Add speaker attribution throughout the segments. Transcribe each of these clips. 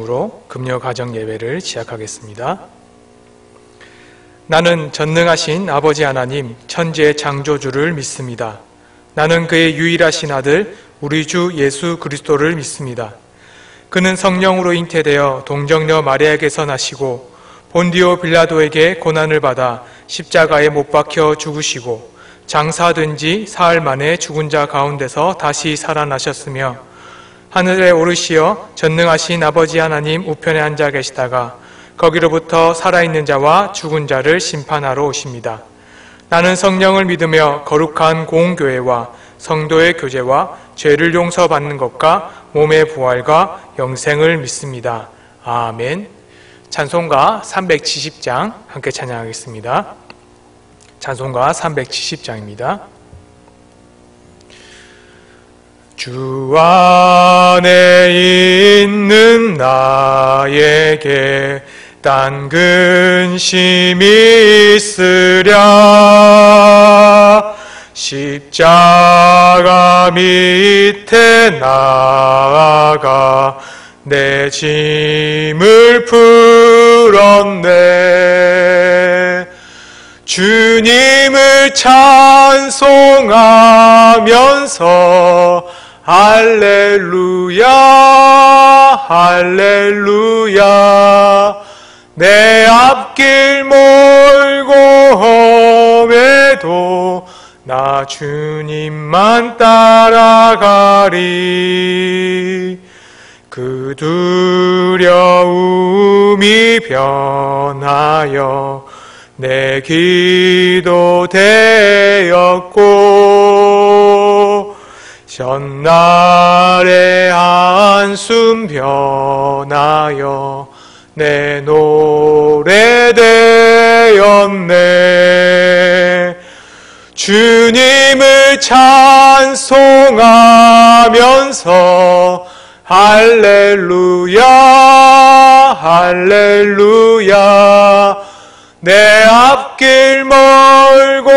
Speaker 1: 으로 금요 가정 예배를 시작하겠습니다. 나는 전능하신 아버지 하나님 천지의 창조주를 믿습니다. 나는 그의 유일하신 아들 우리 주 예수 그리스도를 믿습니다. 그는 성령으로 잉태되어 동정녀 마리아에게서 나시고 본디오 빌라도에게 고난을 받아 십자가에 못 박혀 죽으시고 장사된 지 사흘 만에 죽은 자 가운데서 다시 살아나셨으며 하늘에 오르시어 전능하신 아버지 하나님 우편에 앉아 계시다가 거기로부터 살아있는 자와 죽은 자를 심판하러 오십니다. 나는 성령을 믿으며 거룩한 공교회와 성도의 교제와 죄를 용서받는 것과 몸의 부활과 영생을 믿습니다. 아멘. 찬송가 370장 함께 찬양하겠습니다. 찬송가 370장입니다. 주 안에 있는 나에게 딴 근심이 있으랴. 십자가 밑에 나아가 내 짐을 풀었네. 주님을 찬송하면서 할렐루야 할렐루야. 내 앞길 멀고 험해도 나 주님만 따라가리. 그 두려움이 변하여 내 기도 되었고 전날의 한숨 변하여 내 노래 되었네. 주님을 찬송하면서 할렐루야 할렐루야. 내 앞길 멀고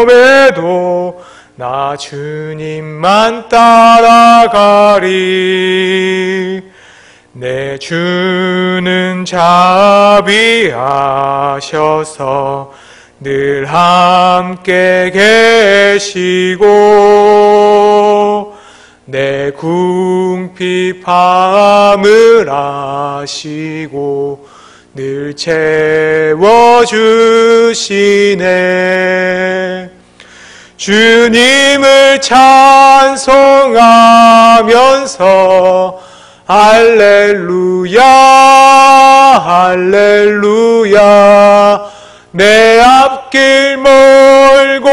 Speaker 1: 험해도 나 주님만 따라가리. 내 주는 자비하셔서 늘 함께 계시고 내 궁핍함을 아시고 늘 채워주시네. 주님을 찬송하면서 할렐루야 할렐루야. 내 앞길 멀고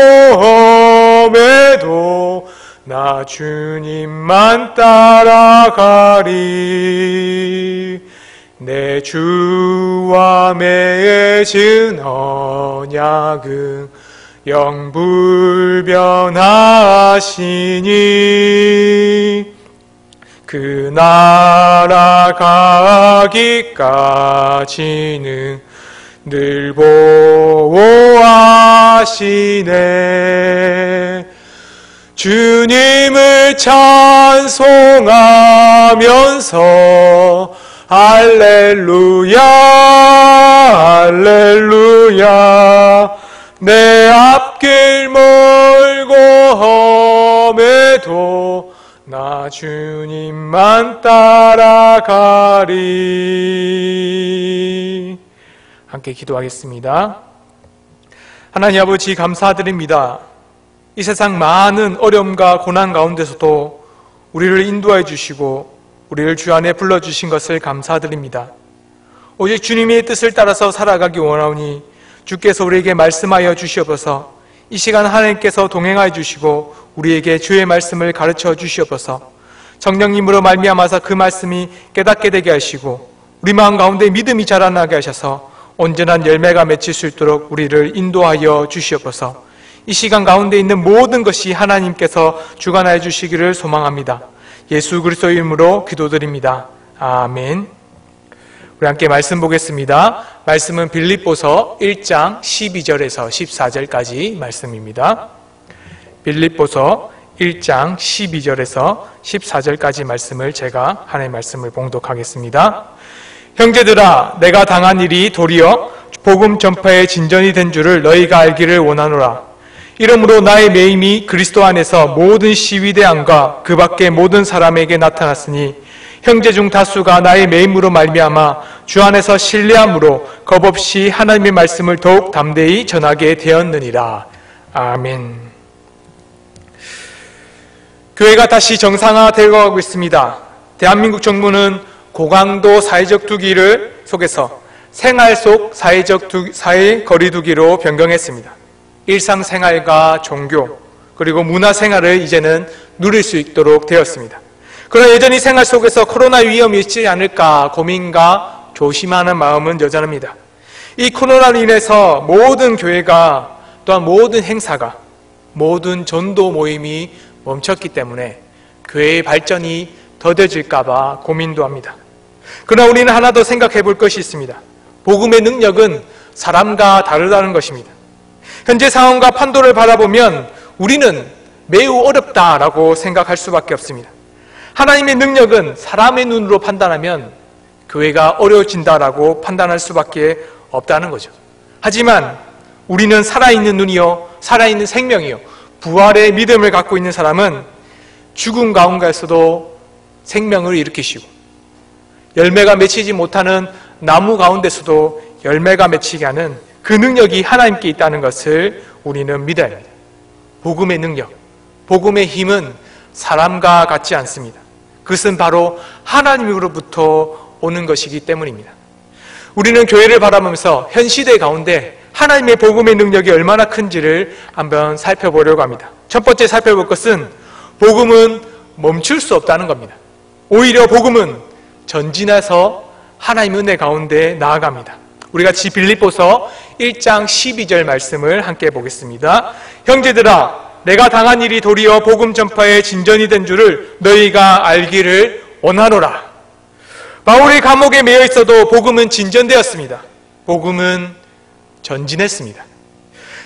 Speaker 1: 험해도 나 주님만 따라가리. 내 주와 맺은 언약은 영불변하시니 그 나라 가기까지는 늘 보호하시네. 주님을 찬송하면서 할렐루야 할렐루야. 내 앞길 멀고 험해도 나 주님만 따라가리. 함께 기도하겠습니다. 하나님 아버지 감사드립니다. 이 세상 많은 어려움과 고난 가운데서도 우리를 인도해 주시고 우리를 주 안에 불러주신 것을 감사드립니다. 오직 주님의 뜻을 따라서 살아가기 원하오니 주께서 우리에게 말씀하여 주시옵소서. 이 시간 하나님께서 동행하여 주시고 우리에게 주의 말씀을 가르쳐 주시옵소서. 성령님으로 말미암아서 그 말씀이 깨닫게 되게 하시고 우리 마음 가운데 믿음이 자라나게 하셔서 온전한 열매가 맺힐 수 있도록 우리를 인도하여 주시옵소서. 이 시간 가운데 있는 모든 것이 하나님께서 주관하여 주시기를 소망합니다. 예수 그리스도의 이름으로 기도드립니다. 아멘. 우리 함께 말씀 보겠습니다. 말씀은 빌립보서 1장 12절에서 14절까지 말씀입니다. 빌립보서 1장 12절에서 14절까지 말씀을 제가 하나님의 말씀을 봉독하겠습니다. 형제들아, 내가 당한 일이 도리어 복음 전파의 진전이 된 줄을 너희가 알기를 원하노라. 이러므로 나의 매임이 그리스도 안에서 모든 시위대안과 그 밖의 모든 사람에게 나타났으니 형제 중 다수가 나의 매임으로 말미암아 주 안에서 신뢰함으로 겁없이 하나님의 말씀을 더욱 담대히 전하게 되었느니라. 아멘. 교회가 다시 정상화되어 가고 있습니다. 대한민국 정부는 고강도 사회적 두기를 속에서 생활 속 사회 거리두기로 변경했습니다. 일상생활과 종교 그리고 문화생활을 이제는 누릴 수 있도록 되었습니다. 그러나 여전히 생활 속에서 코로나 위험이 있지 않을까 고민과 조심하는 마음은 여전합니다. 이 코로나로 인해서 모든 교회가 또한 모든 행사가 모든 전도 모임이 멈췄기 때문에 교회의 발전이 더뎌질까 봐 고민도 합니다. 그러나 우리는 하나 더 생각해 볼 것이 있습니다. 복음의 능력은 사람과 다르다는 것입니다. 현재 상황과 판도를 바라보면 우리는 매우 어렵다라고 생각할 수밖에 없습니다. 하나님의 능력은 사람의 눈으로 판단하면 교회가 어려워진다라고 판단할 수밖에 없다는 거죠. 하지만 우리는 살아있는 눈이요, 살아있는 생명이요, 부활의 믿음을 갖고 있는 사람은 죽음 가운데서도 생명을 일으키시고 열매가 맺히지 못하는 나무 가운데서도 열매가 맺히게 하는 그 능력이 하나님께 있다는 것을 우리는 믿어야 합니다. 복음의 능력, 복음의 힘은 사람과 같지 않습니다. 그것은 바로 하나님으로부터 오는 것이기 때문입니다. 우리는 교회를 바라보면서 현 시대 가운데 하나님의 복음의 능력이 얼마나 큰지를 한번 살펴보려고 합니다. 첫 번째 살펴볼 것은 복음은 멈출 수 없다는 겁니다. 오히려 복음은 전진해서 하나님의 은혜 가운데 나아갑니다. 우리 같이 빌립보서 1장 12절 말씀을 함께 보겠습니다. 형제들아, 내가 당한 일이 도리어 복음 전파의 진전이 된 줄을 너희가 알기를 원하노라. 바울이 감옥에 매여 있어도 복음은 진전되었습니다. 복음은 전진했습니다.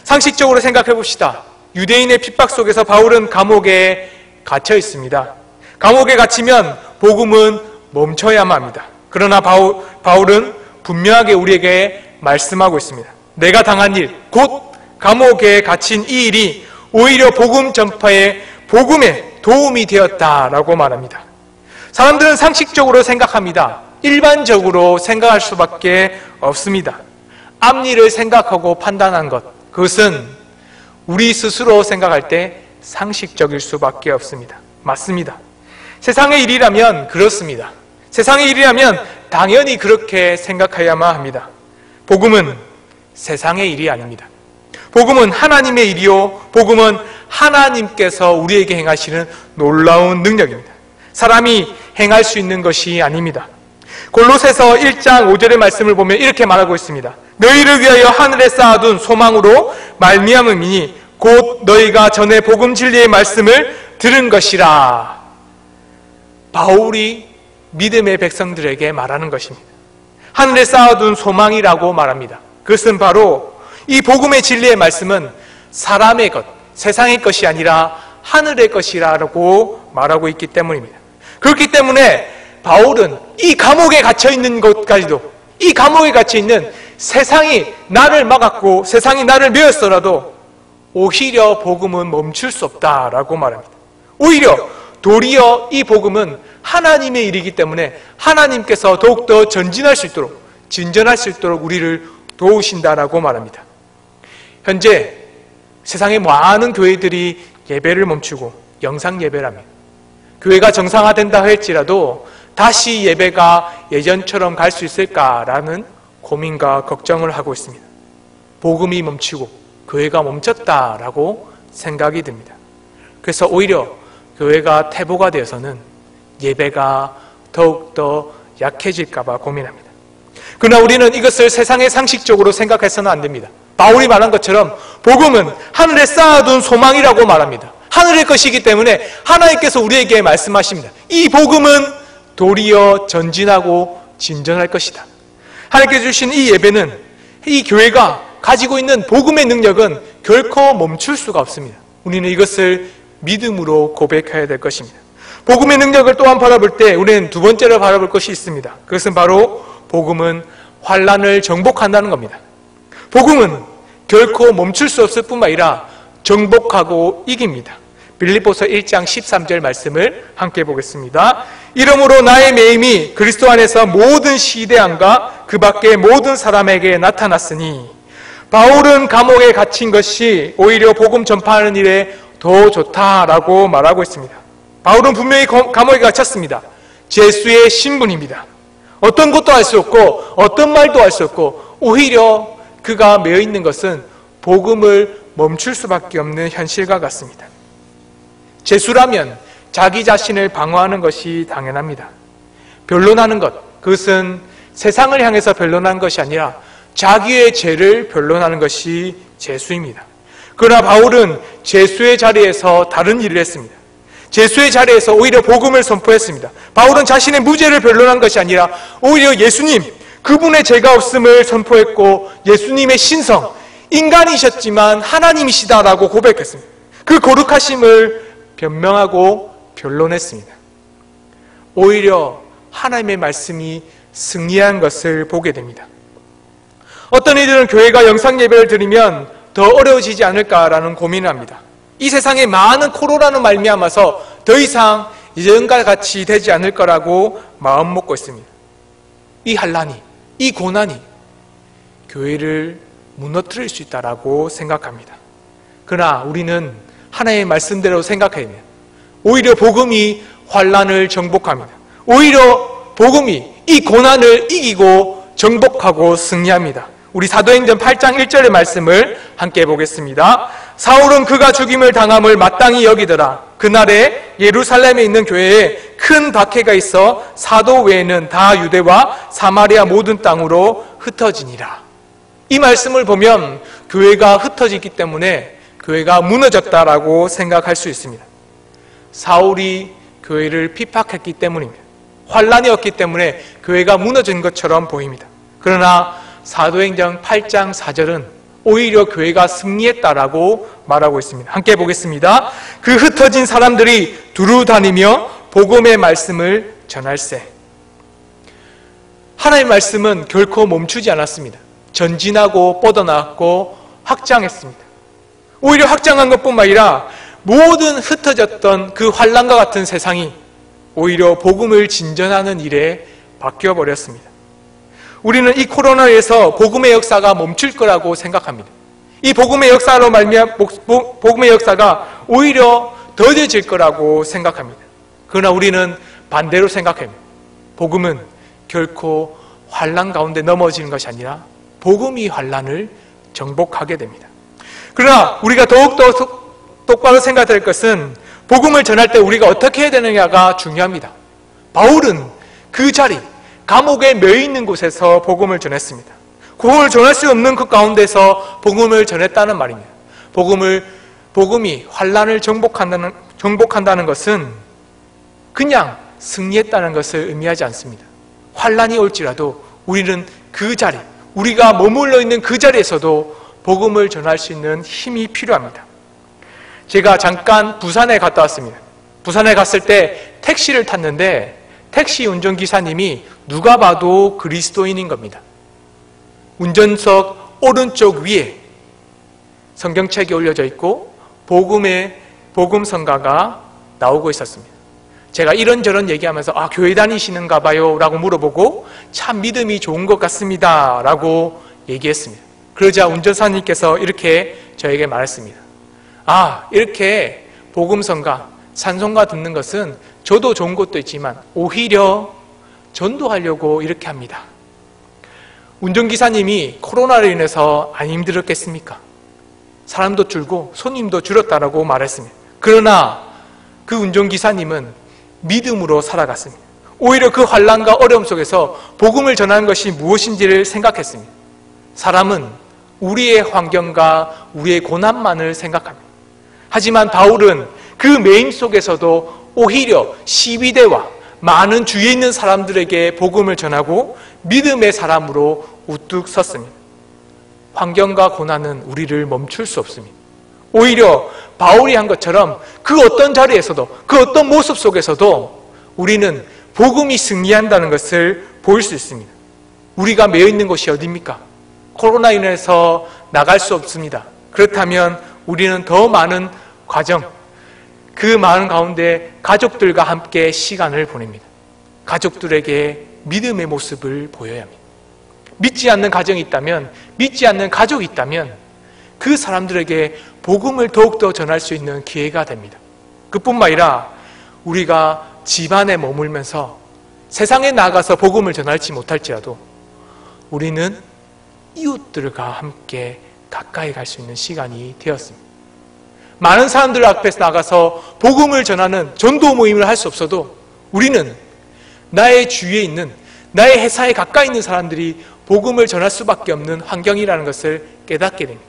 Speaker 1: 상식적으로 생각해 봅시다. 유대인의 핍박 속에서 바울은 감옥에 갇혀 있습니다. 감옥에 갇히면 복음은 멈춰야만 합니다. 그러나 바울은 분명하게 우리에게 말씀하고 있습니다. 내가 당한 일, 곧 감옥에 갇힌 이 일이 오히려 복음 전파에 복음에 도움이 되었다라고 말합니다. 사람들은 상식적으로 생각합니다. 일반적으로 생각할 수밖에 없습니다. 앞일을 생각하고 판단한 것, 그것은 우리 스스로 생각할 때 상식적일 수밖에 없습니다. 맞습니다. 세상의 일이라면 그렇습니다. 세상의 일이라면 당연히 그렇게 생각해야만 합니다. 복음은 세상의 일이 아닙니다. 복음은 하나님의 일이요, 복음은 하나님께서 우리에게 행하시는 놀라운 능력입니다. 사람이 행할 수 있는 것이 아닙니다. 골로새서 1장 5절의 말씀을 보면 이렇게 말하고 있습니다. 너희를 위하여 하늘에 쌓아둔 소망으로 말미암음이니 곧 너희가 전에 복음 진리의 말씀을 들은 것이라. 바울이 믿음의 백성들에게 말하는 것입니다. 하늘에 쌓아둔 소망이라고 말합니다. 그것은 바로 이 복음의 진리의 말씀은 사람의 것, 세상의 것이 아니라 하늘의 것이라고 말하고 있기 때문입니다. 그렇기 때문에 바울은 이 감옥에 갇혀있는 것까지도, 이 감옥에 갇혀있는 세상이 나를 막았고 세상이 나를 메었더라도 오히려 복음은 멈출 수 없다라고 말합니다. 오히려 도리어 이 복음은 하나님의 일이기 때문에 하나님께서 더욱더 전진할 수 있도록, 진전할 수 있도록 우리를 도우신다라고 말합니다. 현재 세상의 많은 교회들이 예배를 멈추고 영상 예배를 합니다. 교회가 정상화된다 할지라도 다시 예배가 예전처럼 갈 수 있을까라는 고민과 걱정을 하고 있습니다. 복음이 멈추고 교회가 멈췄다라고 생각이 듭니다. 그래서 오히려 교회가 퇴보가 되어서는 예배가 더욱더 약해질까 봐 고민합니다. 그러나 우리는 이것을 세상의 상식적으로 생각해서는 안 됩니다. 바울이 말한 것처럼 복음은 하늘에 쌓아둔 소망이라고 말합니다. 하늘의 것이기 때문에 하나님께서 우리에게 말씀하십니다. 이 복음은 도리어 전진하고 진전할 것이다. 하나님께서 주신 이 예배는, 이 교회가 가지고 있는 복음의 능력은 결코 멈출 수가 없습니다. 우리는 이것을 믿음으로 고백해야 될 것입니다. 복음의 능력을 또한 바라볼 때 우리는 두 번째로 바라볼 것이 있습니다. 그것은 바로 복음은 환난을 정복한다는 겁니다. 복음은 결코 멈출 수 없을 뿐만 아니라 정복하고 이깁니다. 빌립보서 1장 13절 말씀을 함께 보겠습니다. 이러므로 나의 매임이 그리스도 안에서 모든 시대함과 그 밖의 모든 사람에게 나타났으니 바울은 감옥에 갇힌 것이 오히려 복음 전파하는 일에 더 좋다라고 말하고 있습니다. 바울은 분명히 감옥에 갇혔습니다. 죄수의 신분입니다. 어떤 것도 할 수 없고 어떤 말도 할 수 없고 오히려 그가 매여 있는 것은 복음을 멈출 수밖에 없는 현실과 같습니다. 죄수라면 자기 자신을 방어하는 것이 당연합니다. 변론하는 것, 그것은 세상을 향해서 변론하는 것이 아니라 자기의 죄를 변론하는 것이 죄수입니다. 그러나 바울은 죄수의 자리에서 다른 일을 했습니다. 죄수의 자리에서 오히려 복음을 선포했습니다. 바울은 자신의 무죄를 변론한 것이 아니라 오히려 예수님, 그분의 죄가 없음을 선포했고 예수님의 신성, 인간이셨지만 하나님이시다라고 고백했습니다. 그 거룩하심을 변명하고 변론했습니다. 오히려 하나님의 말씀이 승리한 것을 보게 됩니다. 어떤 이들은 교회가 영상 예배를 드리면 더 어려워지지 않을까라는 고민을 합니다. 이 세상에 많은 코로나로 말미암아서 더 이상 이전과 같이 되지 않을 거라고 마음 먹고 있습니다. 이 환난이, 이 고난이 교회를 무너뜨릴 수 있다라고 생각합니다. 그러나 우리는 하나님의 말씀대로 생각해야 됩니다. 오히려 복음이 환난을 정복합니다. 오히려 복음이 이 고난을 이기고 정복하고 승리합니다. 우리 사도행전 8장 1절의 말씀을 함께 보겠습니다. 사울은 그가 죽임을 당함을 마땅히 여기더라. 그날에 예루살렘에 있는 교회에 큰 박해가 있어 사도 외에는 다 유대와 사마리아 모든 땅으로 흩어지니라. 이 말씀을 보면 교회가 흩어지기 때문에 교회가 무너졌다라고 생각할 수 있습니다. 사울이 교회를 핍박했기 때문입니다. 환난이었기 때문에 교회가 무너진 것처럼 보입니다. 그러나 사도행전 8장 4절은 오히려 교회가 승리했다라고 말하고 있습니다. 함께 보겠습니다. 그 흩어진 사람들이 두루 다니며 복음의 말씀을 전할세. 하나님의 말씀은 결코 멈추지 않았습니다. 전진하고 뻗어나갔고 확장했습니다. 오히려 확장한 것뿐만 아니라 모든 흩어졌던 그 환난과 같은 세상이 오히려 복음을 진전하는 일에 바뀌어버렸습니다. 우리는 이 코로나에서 복음의 역사가 멈출 거라고 생각합니다. 이 복음의 역사로 복음의 역사가 오히려 더뎌질 거라고 생각합니다. 그러나 우리는 반대로 생각합니다. 복음은 결코 환난 가운데 넘어지는 것이 아니라 복음이 환난을 정복하게 됩니다. 그러나 우리가 더욱더 똑바로 생각할 것은 복음을 전할 때 우리가 어떻게 해야 되느냐가 중요합니다. 바울은 그 자리, 감옥에 매여 있는 곳에서 복음을 전했습니다. 복음을 전할 수 없는 그 가운데서 복음을 전했다는 말입니다. 복음이 환난을 정복한다는 것은 그냥 승리했다는 것을 의미하지 않습니다. 환난이 올지라도 우리는 그 자리, 우리가 머물러 있는 그 자리에서도 복음을 전할 수 있는 힘이 필요합니다. 제가 잠깐 부산에 갔다 왔습니다. 부산에 갔을 때 택시를 탔는데 택시 운전기사님이 누가 봐도 그리스도인인 겁니다. 운전석 오른쪽 위에 성경책이 올려져 있고 복음성가가 나오고 있었습니다. 제가 이런저런 얘기하면서 교회 다니시는가 봐요 라고 물어보고 참 믿음이 좋은 것 같습니다 라고 얘기했습니다. 그러자 운전사님께서 이렇게 저에게 말했습니다. 이렇게 복음성가, 찬송가 듣는 것은 저도 좋은 것도 있지만 오히려 전도하려고 이렇게 합니다. 운전기사님이 코로나로 인해서 안 힘들었겠습니까? 사람도 줄고 손님도 줄었다라고 말했습니다. 그러나 그 운전기사님은 믿음으로 살아갔습니다. 오히려 그 환난과 어려움 속에서 복음을 전하는 것이 무엇인지를 생각했습니다. 사람은 우리의 환경과 우리의 고난만을 생각합니다. 하지만 바울은 그 매임 속에서도 오히려 시위대와 많은 주위에 있는 사람들에게 복음을 전하고 믿음의 사람으로 우뚝 섰습니다. 환경과 고난은 우리를 멈출 수 없습니다. 오히려 바울이 한 것처럼 그 어떤 자리에서도, 그 어떤 모습 속에서도 우리는 복음이 승리한다는 것을 볼 수 있습니다. 우리가 매여 있는 곳이 어디입니까? 코로나 인해서 나갈 수 없습니다. 그렇다면 우리는 더 많은 과정, 그 많은 가운데 가족들과 함께 시간을 보냅니다. 가족들에게 믿음의 모습을 보여야 합니다. 믿지 않는 가정이 있다면, 믿지 않는 가족이 있다면 그 사람들에게 복음을 더욱더 전할 수 있는 기회가 됩니다. 그뿐만 아니라 우리가 집안에 머물면서 세상에 나가서 복음을 전할지 못할지라도 우리는 이웃들과 함께 가까이 갈 수 있는 시간이 되었습니다. 많은 사람들 앞에서 나가서 복음을 전하는 전도 모임을 할 수 없어도 우리는 나의 주위에 있는, 나의 회사에 가까이 있는 사람들이 복음을 전할 수밖에 없는 환경이라는 것을 깨닫게 됩니다.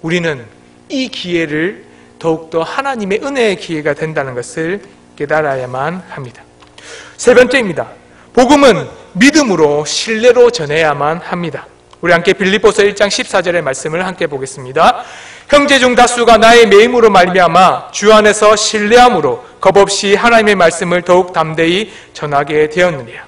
Speaker 1: 우리는 이 기회를 더욱더 하나님의 은혜의 기회가 된다는 것을 깨달아야만 합니다. 세 번째입니다. 복음은 믿음으로 신뢰로 전해야만 합니다. 우리 함께 빌립보서 1장 14절의 말씀을 함께 보겠습니다. 형제 중 다수가 나의 매임으로 말미암아 주 안에서 신뢰함으로 겁없이 하나님의 말씀을 더욱 담대히 전하게 되었느니라.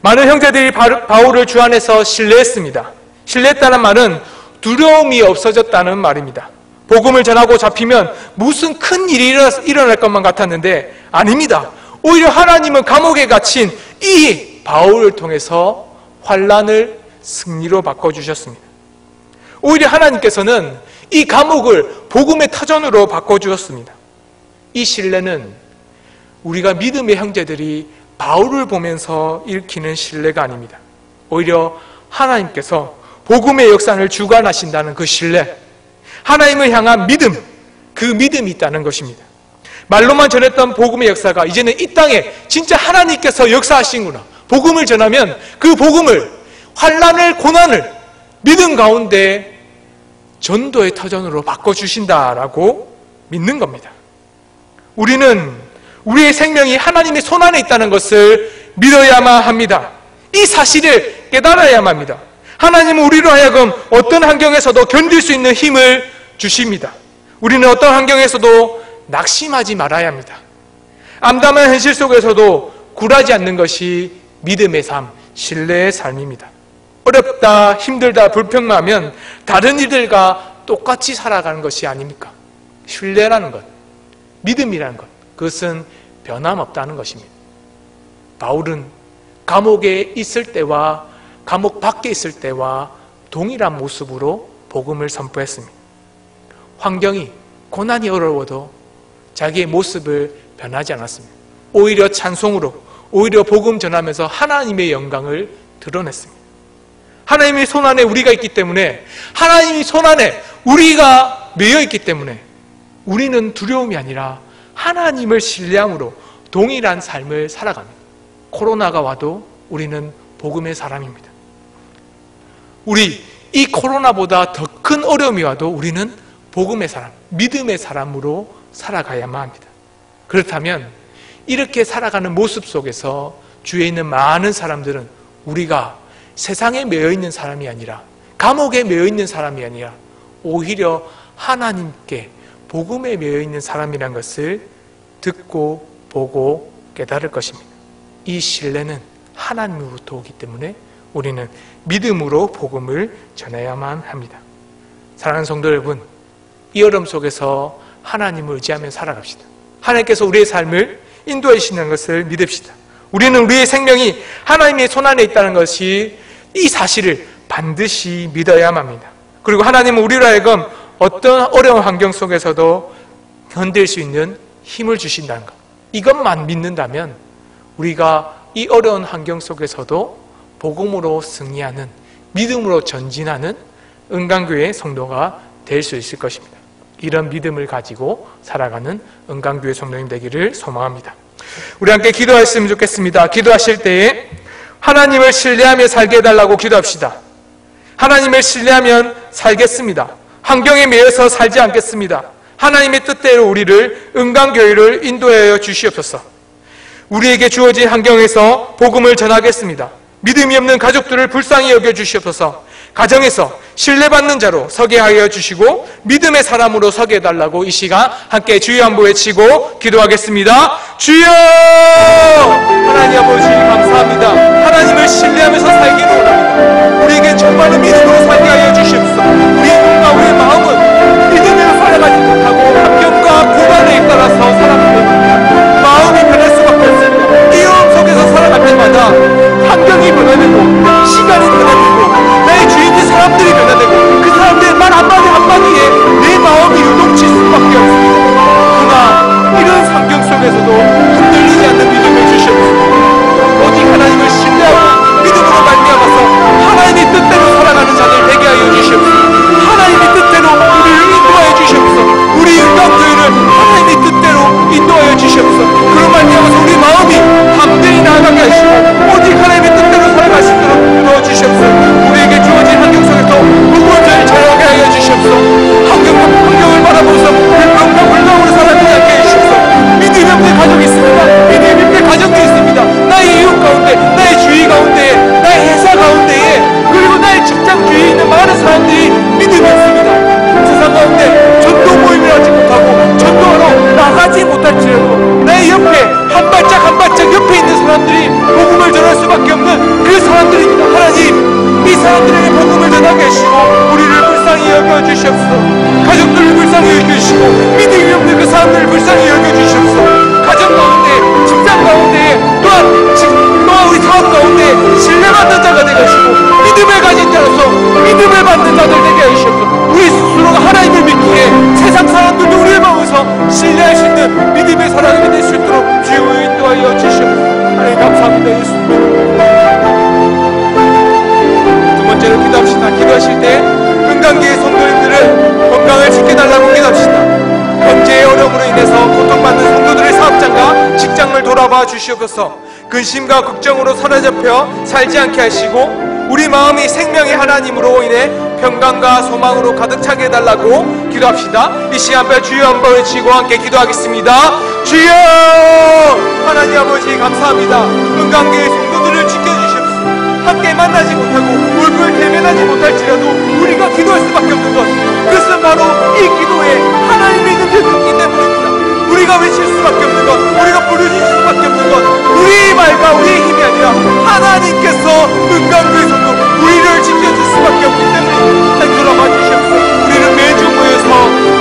Speaker 1: 많은 형제들이 바울을 주 안에서 신뢰했습니다. 신뢰했다는 말은 두려움이 없어졌다는 말입니다. 복음을 전하고 잡히면 무슨 큰 일이 일어날 것만 같았는데 아닙니다. 오히려 하나님은 감옥에 갇힌 이 바울을 통해서 환난을 승리로 바꿔주셨습니다. 오히려 하나님께서는 이 감옥을 복음의 터전으로 바꿔주셨습니다. 이 신뢰는 우리가 믿음의 형제들이 바울을 보면서 일으키는 신뢰가 아닙니다. 오히려 하나님께서 복음의 역사를 주관하신다는 그 신뢰, 하나님을 향한 믿음, 그 믿음이 있다는 것입니다. 말로만 전했던 복음의 역사가 이제는 이 땅에 진짜 하나님께서 역사하시는구나. 복음을 전하면 그 복음을, 환난을, 고난을 믿음 가운데 전도의 터전으로 바꿔주신다라고 믿는 겁니다. 우리는 우리의 생명이 하나님의 손안에 있다는 것을 믿어야만 합니다. 이 사실을 깨달아야만 합니다. 하나님은 우리로 하여금 어떤 환경에서도 견딜 수 있는 힘을 주십니다. 우리는 어떤 환경에서도 낙심하지 말아야 합니다. 암담한 현실 속에서도 굴하지 않는 것이 믿음의 삶, 신뢰의 삶입니다. 어렵다, 힘들다, 불평하면 다른 이들과 똑같이 살아가는 것이 아닙니까? 신뢰라는 것, 믿음이라는 것, 그것은 변함없다는 것입니다. 바울은 감옥에 있을 때와 감옥 밖에 있을 때와 동일한 모습으로 복음을 선포했습니다. 환경이, 고난이 어려워도 자기의 모습을 변하지 않았습니다. 오히려 찬송으로, 오히려 복음 전하면서 하나님의 영광을 드러냈습니다. 하나님의 손안에 우리가 있기 때문에, 하나님의 손안에 우리가 매여 있기 때문에 우리는 두려움이 아니라 하나님을 신뢰함으로 동일한 삶을 살아갑니다. 코로나가 와도 우리는 복음의 사람입니다. 우리 이 코로나보다 더 큰 어려움이 와도 우리는 복음의 사람, 믿음의 사람으로 살아가야만 합니다. 그렇다면 이렇게 살아가는 모습 속에서 주위에 있는 많은 사람들은 우리가 세상에 매여 있는 사람이 아니라, 감옥에 매여 있는 사람이 아니라 오히려 하나님께 복음에 매여 있는 사람이란 것을 듣고 보고 깨달을 것입니다. 이 신뢰는 하나님으로부터 오기 때문에 우리는 믿음으로 복음을 전해야만 합니다. 사랑하는 성도 여러분, 이 어려움 속에서 하나님을 의지하며 살아갑시다. 하나님께서 우리의 삶을 인도해 주시는 것을 믿읍시다. 우리는 우리의 생명이 하나님의 손안에 있다는 것이, 이 사실을 반드시 믿어야만 합니다. 그리고 하나님은 우리로 하여금 어떤 어려운 환경 속에서도 견딜 수 있는 힘을 주신다는 것, 이것만 믿는다면 우리가 이 어려운 환경 속에서도 복음으로 승리하는, 믿음으로 전진하는 은강교회 성도가 될 수 있을 것입니다. 이런 믿음을 가지고 살아가는 은강교회 성도님 되기를 소망합니다. 우리 함께 기도하셨으면 좋겠습니다. 기도하실 때에 하나님을 신뢰하며 살게 해달라고 기도합시다. 하나님을 신뢰하면 살겠습니다. 환경에 매여서 살지 않겠습니다. 하나님의 뜻대로 우리를, 은강교회를 인도하여 주시옵소서. 우리에게 주어진 환경에서 복음을 전하겠습니다. 믿음이 없는 가족들을 불쌍히 여겨 주시옵소서. 가정에서 신뢰받는 자로 서게 하여 주시고 믿음의 사람으로 서게 해달라고 이 시간 함께 주여 한번 외치고 기도하겠습니다. 주여! 하나님 아버지 감사합니다. 하나님을 신뢰하면서 살기를 원합니다. 우리에게 정말로 믿음으로 살게 하여 주시옵소서. 우리의 눈과 우리의 마음은 믿음으로 살아가지 못하고 환경과 고난에 따라서 살아갑니다. 마음이 변할 수밖에 없습니다. 이런 속에서 살아갈 때마다 환경이 변화되고 시간이 변화되고 나의 주위의 사람들이 변화되고 그 사람들의 말 한마디 한마디에 내 마음이 요동칠 수밖에 없습니다. 그러나 이런 환경 속에서도 흔들리지 않는 믿음을 주시옵소서. 오직 하나님을 신뢰하고 믿음으로 말미암아서 하나님의 뜻대로 살아가는 자들 되게 하여 주시옵소서. 하나님의 뜻대로 우리를 인도하여 주시옵소서. 우리 인간교회를 하나님의 뜻대로 인도하여 주시옵소서. 그로 말미암아서 우리 마음이 담대히 나아가게 하시고 오직 하나님의 뜻대로 살아갈 수 있도록 인도하여 주시옵소서. 우리에게 주어진 환경 속에서 무거워져야 자유하게 하여 주시옵소서. 환경을 바라보면서 불평과 불평으로 살아가지 않게 해주시옵소서. 믿음이 없는 가정이 있습니다. 믿음이 없는 가정도 있습니다. 나의 이웃 가운데, 나의 주위 가운데, 나의 회사 가운데에, 그리고 나의 직장 주위에 있는 많은 사람들이 믿음이 없습니다. 세상 가운데 전도 모임을 하지 못하고 전도하러 나가지 못할지라도 나의 옆에 한 발짝 한 발짝 옆에 있는 사람들이 복음을 전할 수밖에 없는 그 사람들입니다. 하나님, 이 사람들에게 복음을 전하게 하시고 우리를 불쌍히 여겨주시옵소서. 가족들을 불쌍히 여겨주시고 믿음이 없는 그 사람들을 불쌍히 여겨주시옵소서. 가정 가운데, 직장 가운데, 또한 우리 사업 가운데 신뢰받는 자가 되시고 믿음을 가진 자로서 믿음을 받는 자들 되게 하시옵소서. 우리 스스로가 하나님을 믿기에 세상 사람들도 우리를 보면서 신뢰할 수 있는 믿음의 사람이 될 수 있도록 주여 인도하여 주시옵소서. 하나님 감사합니다. 예수님. 두 번째로 기도합시다. 기도하실 때 은강교회 성도님들을 건강을 지켜달라고 기도합시다. 경제의 어려움으로 인해서 고통받는 성도들의 사업장과 직장을 돌아봐 주시옵소서. 근심과 걱정으로 사로잡혀 살지 않게 하시고 우리 마음이 생명의 하나님으로 인해 평강과 소망으로 가득 차게 해달라고 기도합시다. 이 시간 별 주여 한번 외치고 함께 기도하겠습니다. 주여! 하나님 아버지 감사합니다. 은강교회 성도들을 지켜주시옵소서. 함께 만나지 못하고 얼굴 대면하지 못할지라도 우리가 기도할 수밖에 없는 것, 그것은 바로 이 기도에 하나님의 능력이 있기 때문입니다. 우리가 외칠 수밖에 없는 것, 우리가 부르짖을 수밖에 없는 것, 우리의 말과 우리의 힘이 아니라 하나님께서 은강교회 성도 우리를 지켜줄 수밖에 없기 때문에 잘 돌아봐 주시옵소서. 우리는 매주 모여서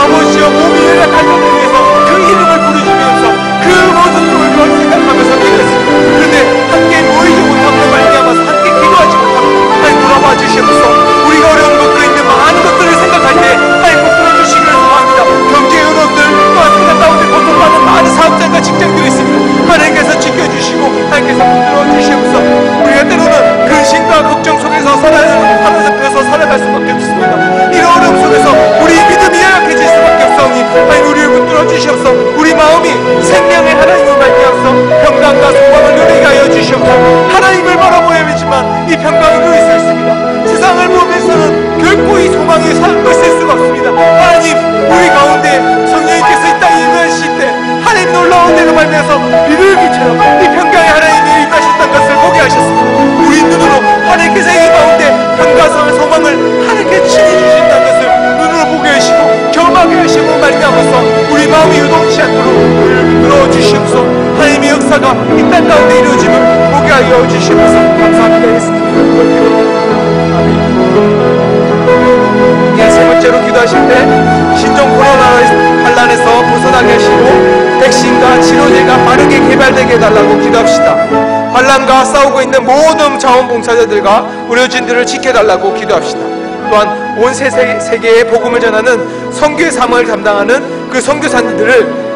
Speaker 1: 아버지여 몸이 연락할 자를 위해서 그 이름을 부르짖으면서 그 모든 걸 생각하면서 기도했습니다. 그런데 함께 모이지 못함으로 말미암아서 함께 기도하지 못함으로 잘 돌아봐 주시옵소서. 우리가 어려운 것들이 있는 많은 것들을 생각할 때 하나님 꼭 들어주시기를 소망합니다. 경제 어려움들 또한 세상 가운데 고통받는 많은 사업장과 직장들이 있습니다. 하나님께서 지켜주시고 하나님께서 들어주시옵소서. 우리가 때로는 근심과 걱정 속에서 사로잡혀서 살아갈 수밖에 없습니다. 이런 어려움 속에서 우리 믿음이 연약해질 수밖에 없사오니 하나님 우리를 붙들어 주시옵소서. 우리 마음이 생명의 하나님을 말미암아서 평강과 소망을 누리게 하여 주시옵소서. 하나님을 바라보아야 하지만 이 평강을 누릴 수 있습니다. 세상을 보면서는 결코 이 소망의 삶을 쓸 수가 없습니다. 하나님 우리 가운데 성령님께서 이 땅에 임하실 때 하나님 놀라운 데로 말미암아서 비둘기처럼 이 평강의 하나님이 임하셨다는 것을 보게 하셨습니다. 우리 눈으로 하나님께서 이 가운데 평강과 소망을 하나님께 친히 주신다는 것을 눈으로 보게 하시고 경험하게 하시고 말미암아서 우리 마음이 유동치 않도록 우리를 불러 주시옵소서. 하나님의 역사가 이 땅 가운데 이루어짐을 보게 하여 주시옵소서. 감사합니다. 예수님. 세 번째로 기도하실 때 신종 코로나 환란에서 벗어나게 하시고 백신과 치료제가 빠르게 개발되게 해달라고 기도합시다. 환란과 싸우고 있는 모든 자원봉사자들과 의료진들을 지켜달라고 기도합시다. 또한 온 세계에 복음을 전하는 선교의 사명을 담당하는 그 선교사님들을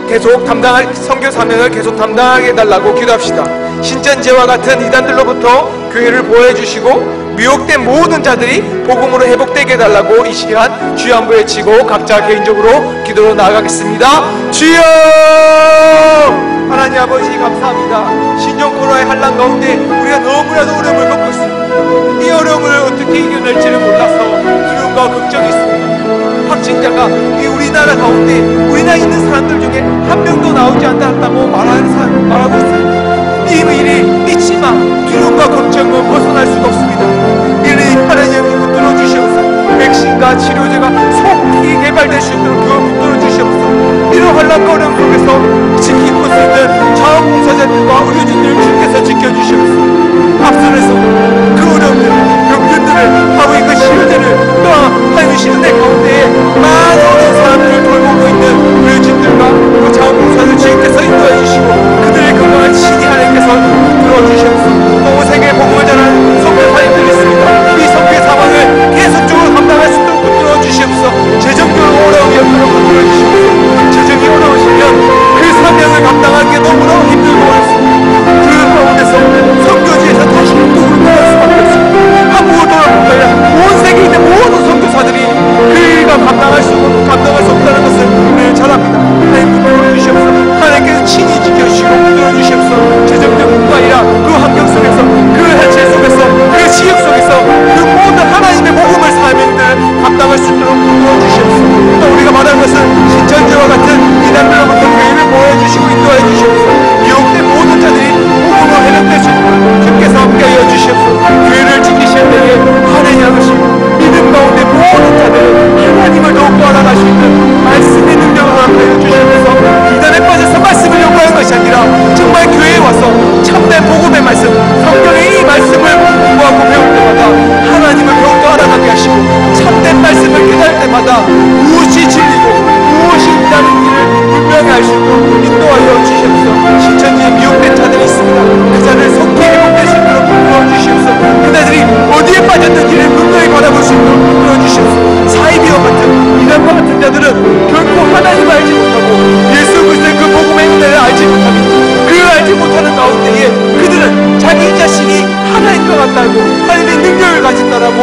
Speaker 1: 계속 담당할 선교 사명을 계속 담당하게 해달라고 기도합시다. 신천지와 같은 이단들로부터 교회를 보호해 주시고 미혹된 모든 자들이 복음으로 회복되게 해달라고 이 시간 주여 한번 외치고 각자 개인적으로 기도로 나아가겠습니다. 주여! 하나님 아버지 감사합니다. 신종 코로나의 환란 가운데 우리가 너무나도 어려움을 겪고 있습니다. 이 어려움을 어떻게 이겨낼지를 몰라서 두려움과 걱정이 있습니다. 확진자가 우리나라 가운데 우리나라에 있는 사람들 중에 한 명도 나오지 않았다고 말하고 있습니다. 이 일이 있지만 두려움과 걱정은 벗어날 수가 없습니다. 이를 하나님 의사가 치료제가 속히 개발될 수 있도록 교회 붙들어 주시옵소서. 이런 환란거림 속에서 지키고 있는 자원봉사자들과 의료진들을 주께서 지켜주시옵소서. 앞선에서 그 어려움들, 병들들을 아버지 그 치료제를 또 하나님 치료제 가운데에 많은 어려운 사람들을 돌보고 있는 의료진들과 그 자원봉사자들 주께서 인도해 주시고 그들의 건강을 친히 하나님께서 붙들어 주시옵소서. 또 세계에 복음을 전하는 선교사님들이 있습니다. 이 선교의 사방을 계속적으로 감당할 수 있도록 붙들어 주시옵소서. 재정적으로 어려운 여러분을 붙들어 주시옵소서. 재정이 어려우시면 그 사명을 감당하기 너무너무 힘들고 어렵습니다. 그 가운데서 선교지에서 다시 한국으로 돌아올 수밖에 없습니다. 한국으로 돌아올 거야. 온 세계에 있는 모든 선교사들이 그가 감당할 수 없다는 것을 우리는 잘 압니다. 하나님 붙들어 주시옵소서. 하나님께서 친히 지켜주시고 붙들어 주시옵소서. 재정적뿐만 아니라 그 환경 속에서 그 해체 속에서 그 지역 속에서 그 모든 하나님의 복음을 사명들을 감당할 수 있도록 붙들어 주시옵소서. 또 우리가 말한 것은 신천지와 같은 이단들로부터 교회를 보호해주시고 인도해 주시옵소서. 유혹된 모든 자들이 복음으로 해명될 수 있도록 주께서 함께하여 주시옵소서. 교회를 지키실 때에 하나님 아버지 믿음 가운데 모든 자들은 하나님을 더욱더 알아갈 수 있는 말씀의 능력을 허락하여 주시옵소서. 이단에 빠져서 말씀을 연구하는 것이 아니라 정말 교회에 와서 참된 복음의 말씀, 성경의 이 말씀을 공부하고 배울 때마다 하나님을 더욱더 알아가게 하시고 참된 말씀을 깨달을 때마다 무엇이 진리고 무엇이 있다는 길을 분명히 알 수 있도록 인도하여 주시옵소서. 신천지에 미혹된 자들이 있습니다. 그 자를 속히 회복될 수 있도록 불러 주시옵소서. 그들이 어디에 빠졌는지를 분명히 바라볼 수 있도록 불러 주시옵소서. 사이비와 같은 이단과 같은 자들은 결코 하나님을 알지 못하고 예수 그리스도의 그 복음의 은혜를 알지 못합니다. 그 알지 못하는 가운데에 그들은 자기 자신이 하나님과 같다고 하나님의 능력을 가진다라고